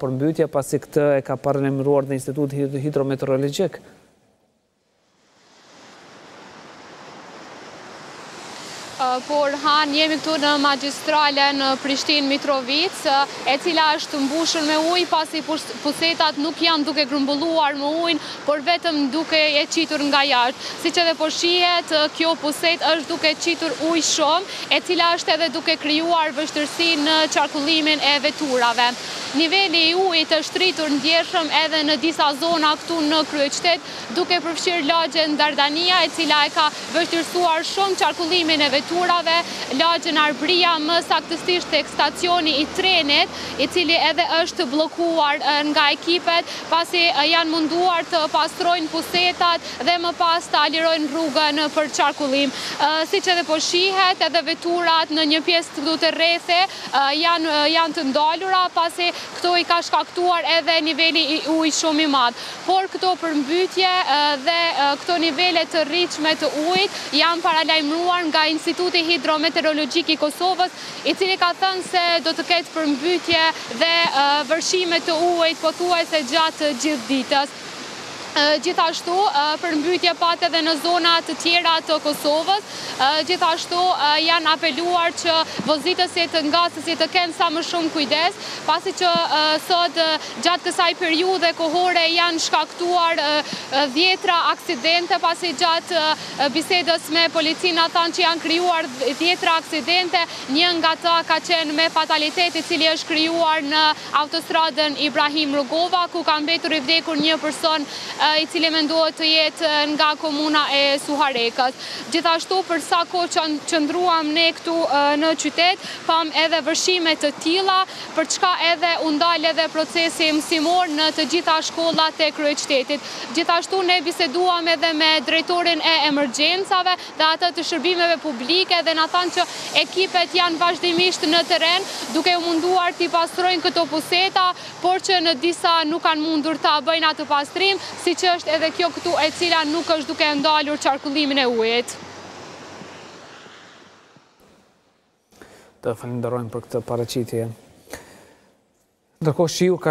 përmbytje pasi këtë e ka paralemëruar në Instituti Hidrometeorologjik. Por jemi këtu në magjistrale në Prishtinë Mitrovic, e cila është mbushur me ujë pasi pusetat nuk janë duke grumbulluar me ujin, por vetëm duke e qitur nga jashtë. Siç edhe po shihet, kjo puset është duke qitur ujë shumë, e cila është edhe duke krijuar vështirësi në qarkullimin e veturave. Niveli i ujit është rritur ndjeshëm edhe në disa zona këtu në kryeqytet, duke përfshirë lagjen Dardania, e cila e ka vështirësuar shumë qarkullimin e veturave, lagjen Arbria, më saktësisht tek stacioni i trenit, i cili edhe është bllokuar nga ekipet, pasi janë munduar të pastrojnë pusetat dhe më pas të alirojnë rrugën për qarkullim. Siç edhe po shihet, edhe veturat në një pjesë këtu të rrethe janë të ndalura, pasi këto i ka shkaktuar edhe niveli i ujit shumë i madh. Por këto përmbytje dhe këto nivele të rritshme të ujit janë paralajmëruar nga Instituti Hidrometeorologjik i Kosovës, i cili ka thënë se do të ketë përmbytje dhe vërshime të ujit pothuajse gjatë gjithë ditës. Gjithashtu, përmbytje pat edhe në zona të tjera të Kosovës, gjithashtu janë apeluar që vozitësit nga ngacësit të kenë sa më shumë kujdes, pasi që sot gjatë kësaj periudhe kohore janë shkaktuar 10 aksidente, pasi gjatë bisedës me policinë thanë që janë krijuar 10 aksidente, një nga ta ka qenë me fatalitet, i cili është krijuar në autostradën Ibrahim Rugova, ku ka mbetur i vdekur një person i cili mendohet të jetë nga komuna e Suharekës. Gjithashtu, për sa kohë qëndruam ne këtu në qytet, pam edhe vërshime të tilla, për çka edhe u ndal edhe procesi mësimor në të gjitha shkollat e kryeqytetit. Gjithashtu ne biseduam edhe me drejtorin e emergjencave dhe atë të shërbimeve publike dhe na thanë që ekipet janë vazhdimisht në terren duke u munduar t'i pastrojnë këto puseta, por që në disa nuk kanë mundur ta bëjnë atë pastrim, si që është edhe kjo këtu e cila nuk është duke ndalur qarkullimin e ujit. Të falenderojmë për këtë paraqitje. Ndërkohë shiu ka